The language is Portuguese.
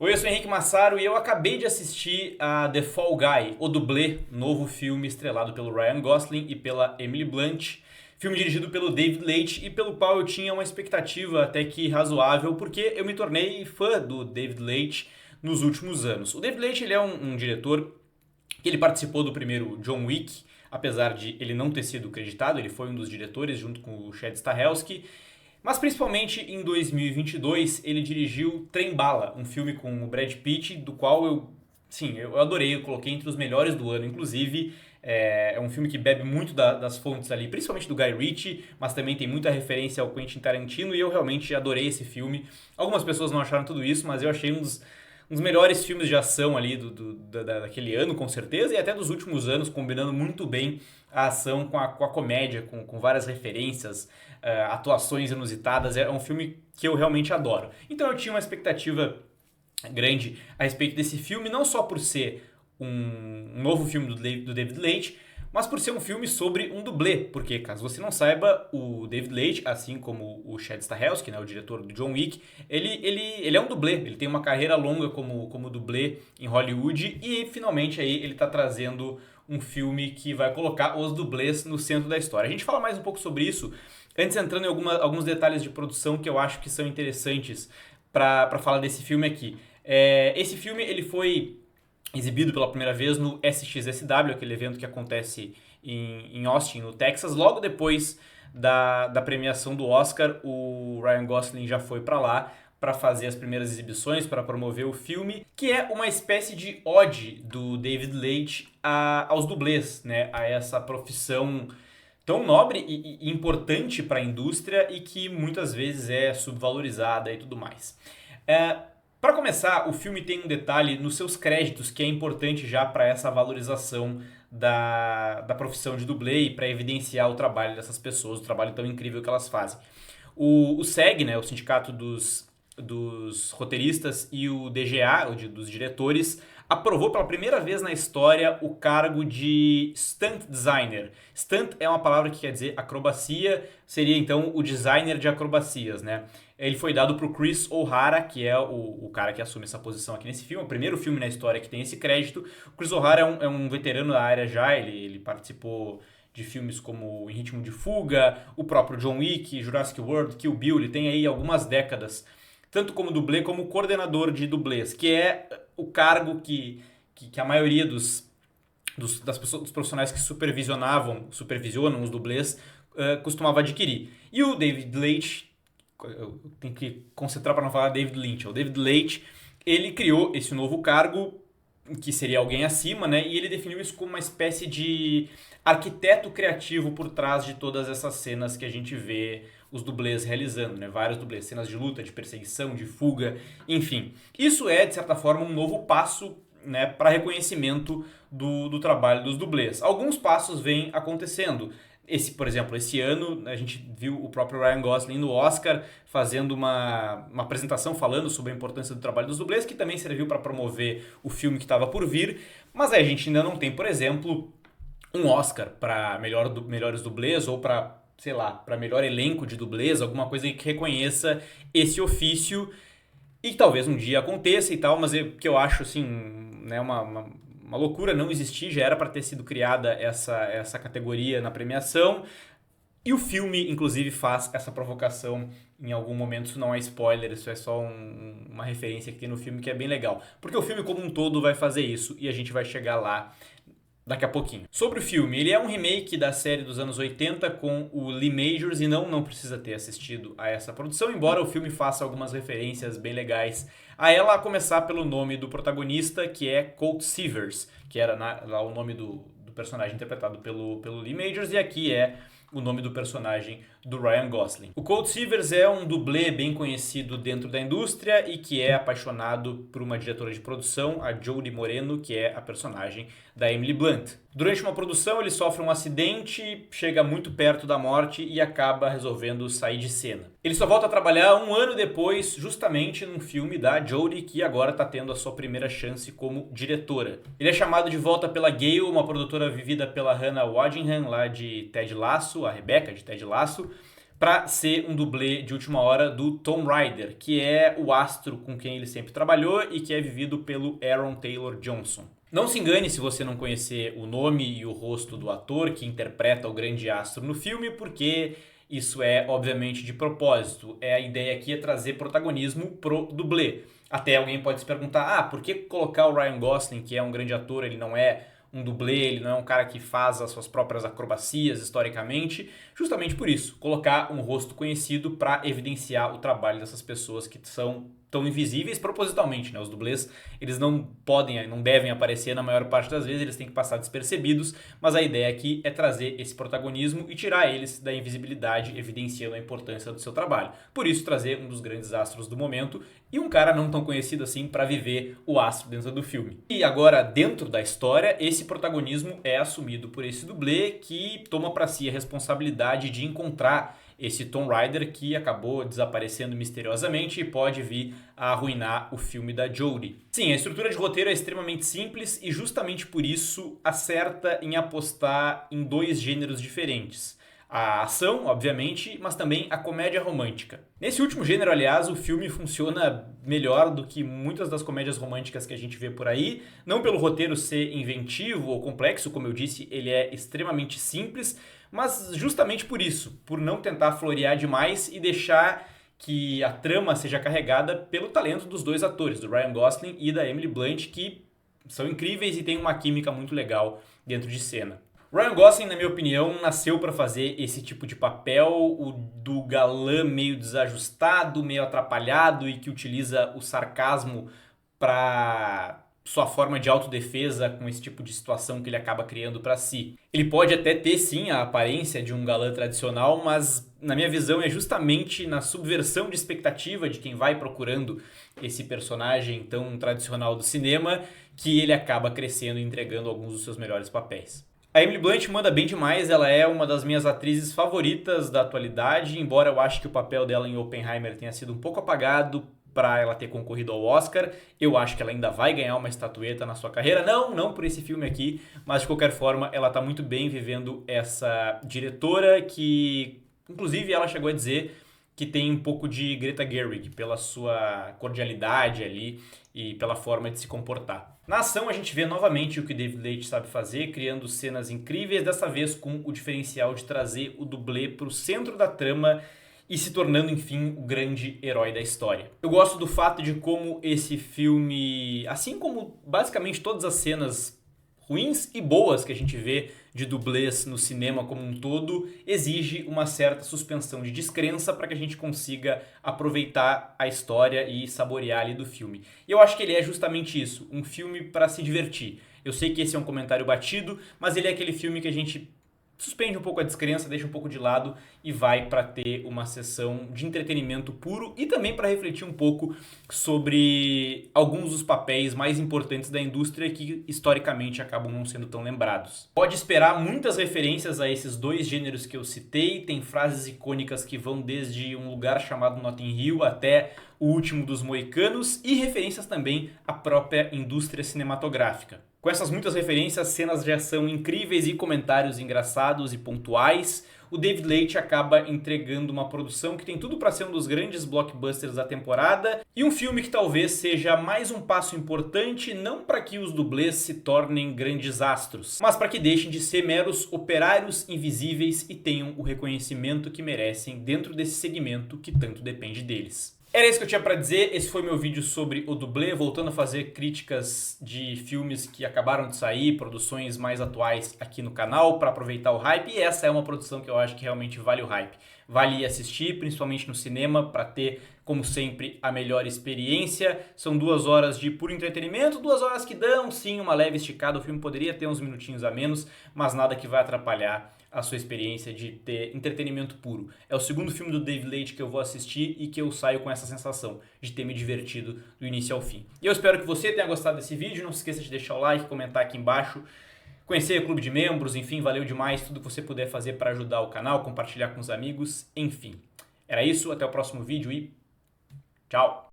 Oi, eu sou Henrique Massaro e eu acabei de assistir a The Fall Guy, O Dublê, novo filme estrelado pelo Ryan Gosling e pela Emily Blunt. Filme dirigido pelo David Leitch e pelo qual eu tinha uma expectativa até que razoável, porque eu me tornei fã do David Leitch nos últimos anos. O David Leitch ele é um diretor que ele participou do primeiro John Wick, apesar de ele não ter sido creditado, ele foi um dos diretores junto com o Chad Stahelski. Mas principalmente em 2022 ele dirigiu Trem Bala, um filme com o Brad Pitt, do qual eu adorei, eu coloquei entre os melhores do ano, inclusive. É um filme que bebe muito das fontes ali, principalmente do Guy Ritchie, mas também tem muita referência ao Quentin Tarantino e eu realmente adorei esse filme. Algumas pessoas não acharam tudo isso, mas eu achei um dos melhores filmes de ação ali daquele ano, com certeza, e até dos últimos anos, combinando muito bem a ação com a comédia, com várias referências, atuações inusitadas. É um filme que eu realmente adoro. Então eu tinha uma expectativa grande a respeito desse filme, não só por ser um novo filme do David Leitch, mas por ser um filme sobre um dublê, porque caso você não saiba, o David Leitch, assim como o Chad Stahelski, né, o diretor do John Wick, ele é um dublê, ele tem uma carreira longa como dublê em Hollywood e finalmente aí ele está trazendo um filme que vai colocar os dublês no centro da história. A gente fala mais um pouco sobre isso, antes entrando em alguns detalhes de produção que eu acho que são interessantes para falar desse filme aqui. Esse filme ele foi exibido pela primeira vez no SXSW, aquele evento que acontece em Austin, no Texas. Logo depois da premiação do Oscar, o Ryan Gosling já foi para lá para fazer as primeiras exibições, para promover o filme, que é uma espécie de ode do David Leitch aos dublês, né? A essa profissão tão nobre e importante para a indústria e que muitas vezes é subvalorizada e tudo mais. Para começar, o filme tem um detalhe nos seus créditos que é importante já para essa valorização da profissão de dublê e para evidenciar o trabalho dessas pessoas, o trabalho tão incrível que elas fazem. O SEG, né, o Sindicato dos Roteiristas, e o DGA, dos diretores, aprovou pela primeira vez na história o cargo de stunt designer. Stunt é uma palavra que quer dizer acrobacia, seria então o designer de acrobacias, né? Ele foi dado para o Chris O'Hara, que é o cara que assume essa posição aqui nesse filme, o primeiro filme na história que tem esse crédito. O Chris O'Hara é um veterano da área já, ele participou de filmes como Em Ritmo de Fuga, o próprio John Wick, Jurassic World, Kill Bill, ele tem aí algumas décadas, tanto como dublê como coordenador de dublês, que é o cargo que a maioria dos profissionais que supervisionam os dublês costumava adquirir. E o David Leitch, eu tenho que concentrar para não falar David Lynch, o David Leitch, ele criou esse novo cargo, que seria alguém acima, né? E ele definiu isso como uma espécie de arquiteto criativo por trás de todas essas cenas que a gente vê os dublês realizando, né? Vários dublês, cenas de luta, de perseguição, de fuga, enfim. Isso é, de certa forma, um novo passo, né, para reconhecimento do trabalho dos dublês. Alguns passos vêm acontecendo. Por exemplo, esse ano a gente viu o próprio Ryan Gosling no Oscar fazendo uma apresentação falando sobre a importância do trabalho dos dublês, que também serviu para promover o filme que estava por vir, mas a gente ainda não tem, por exemplo, um Oscar para melhores dublês ou para, sei lá, para melhor elenco de dublês, alguma coisa que reconheça esse ofício e que talvez um dia aconteça e tal, mas que eu acho assim, né, uma loucura não existir, já era para ter sido criada essa categoria na premiação. E o filme, inclusive, faz essa provocação em algum momento. Isso não é spoiler, isso é só uma referência que tem no filme que é bem legal. Porque o filme como um todo vai fazer isso e a gente vai chegar lá daqui a pouquinho. Sobre o filme, ele é um remake da série dos anos 80 com o Lee Majors e não precisa ter assistido a essa produção, embora o filme faça algumas referências bem legais a ela, a começar pelo nome do protagonista, que é Colt Seavers, que era lá o nome do personagem interpretado pelo Lee Majors, e aqui é o nome do personagem do Ryan Gosling. O Colt Seavers é um dublê bem conhecido dentro da indústria e que é apaixonado por uma diretora de produção, a Jodie Moreno, que é a personagem da Emily Blunt. Durante uma produção, ele sofre um acidente, chega muito perto da morte e acaba resolvendo sair de cena. Ele só volta a trabalhar um ano depois, justamente num filme da Jodie, que agora está tendo a sua primeira chance como diretora. Ele é chamado de volta pela Gale, uma produtora vivida pela Hannah Waddingham, lá de Ted Lasso, a Rebecca de Ted Lasso, para ser um dublê de última hora do Tom Rider, que é o astro com quem ele sempre trabalhou e que é vivido pelo Aaron Taylor Johnson. Não se engane se você não conhecer o nome e o rosto do ator que interpreta o grande astro no filme, porque isso é obviamente de propósito. A ideia aqui é trazer protagonismo pro dublê. Até alguém pode se perguntar, por que colocar o Ryan Gosling, que é um grande ator, ele não é um dublê, ele não é um cara que faz as suas próprias acrobacias historicamente? Justamente por isso, colocar um rosto conhecido para evidenciar o trabalho dessas pessoas que são tão invisíveis propositalmente, né? Os dublês, eles não podem, não devem aparecer na maior parte das vezes, eles têm que passar despercebidos, mas a ideia aqui é trazer esse protagonismo e tirar eles da invisibilidade, evidenciando a importância do seu trabalho. Por isso, trazer um dos grandes astros do momento e um cara não tão conhecido assim para viver o astro dentro do filme. E agora, dentro da história, esse protagonismo é assumido por esse dublê que toma para si a responsabilidade de encontrar esse Tom Rider que acabou desaparecendo misteriosamente e pode vir a arruinar o filme da Jodie. Sim, a estrutura de roteiro é extremamente simples e justamente por isso acerta em apostar em dois gêneros diferentes. A ação, obviamente, mas também a comédia romântica. Nesse último gênero, aliás, o filme funciona melhor do que muitas das comédias românticas que a gente vê por aí, não pelo roteiro ser inventivo ou complexo, como eu disse, ele é extremamente simples, mas justamente por isso, por não tentar florear demais e deixar que a trama seja carregada pelo talento dos dois atores, do Ryan Gosling e da Emily Blunt, que são incríveis e têm uma química muito legal dentro de cena. Ryan Gosling, na minha opinião, nasceu para fazer esse tipo de papel, o do galã meio desajustado, meio atrapalhado e que utiliza o sarcasmo para sua forma de autodefesa com esse tipo de situação que ele acaba criando para si. Ele pode até ter sim a aparência de um galã tradicional, mas na minha visão é justamente na subversão de expectativa de quem vai procurando esse personagem tão tradicional do cinema que ele acaba crescendo e entregando alguns dos seus melhores papéis. A Emily Blunt manda bem demais, ela é uma das minhas atrizes favoritas da atualidade, embora eu ache que o papel dela em Oppenheimer tenha sido um pouco apagado para ela ter concorrido ao Oscar. Eu acho que ela ainda vai ganhar uma estatueta na sua carreira, não por esse filme aqui, mas de qualquer forma ela está muito bem vivendo essa diretora que, inclusive, ela chegou a dizer que tem um pouco de Greta Gerwig pela sua cordialidade ali e pela forma de se comportar. Na ação a gente vê novamente o que David Leitch sabe fazer, criando cenas incríveis, dessa vez com o diferencial de trazer o dublê para o centro da trama e se tornando, enfim, o grande herói da história. Eu gosto do fato de como esse filme, assim como basicamente todas as cenas ruins e boas que a gente vê de dublês no cinema como um todo, exige uma certa suspensão de descrença para que a gente consiga aproveitar a história e saborear ali do filme. E eu acho que ele é justamente isso, um filme para se divertir. Eu sei que esse é um comentário batido, mas ele é aquele filme que a gente suspende um pouco a descrença, deixa um pouco de lado e vai para ter uma sessão de entretenimento puro e também para refletir um pouco sobre alguns dos papéis mais importantes da indústria que historicamente acabam não sendo tão lembrados. Pode esperar muitas referências a esses dois gêneros que eu citei, tem frases icônicas que vão desde Um Lugar Chamado Notting Hill até O Último dos Moicanos e referências também à própria indústria cinematográfica. Com essas muitas referências, cenas de ação incríveis e comentários engraçados e pontuais, o David Leitch acaba entregando uma produção que tem tudo para ser um dos grandes blockbusters da temporada e um filme que talvez seja mais um passo importante não para que os dublês se tornem grandes astros, mas para que deixem de ser meros operários invisíveis e tenham o reconhecimento que merecem dentro desse segmento que tanto depende deles. Era isso que eu tinha pra dizer, esse foi meu vídeo sobre o dublê, voltando a fazer críticas de filmes que acabaram de sair, produções mais atuais aqui no canal para aproveitar o hype, e essa é uma produção que eu acho que realmente vale o hype. Vale assistir, principalmente no cinema, para ter, como sempre, a melhor experiência. São 2 horas de puro entretenimento, 2 horas que dão, sim, uma leve esticada, o filme poderia ter uns minutinhos a menos, mas nada que vai atrapalhar a sua experiência de ter entretenimento puro. É o segundo filme do David Leitch que eu vou assistir e que eu saio com essa sensação de ter me divertido do início ao fim. E eu espero que você tenha gostado desse vídeo, não se esqueça de deixar o like, comentar aqui embaixo, conhecer o clube de membros, enfim, valeu demais, tudo que você puder fazer para ajudar o canal, compartilhar com os amigos, enfim. Era isso, até o próximo vídeo e tchau!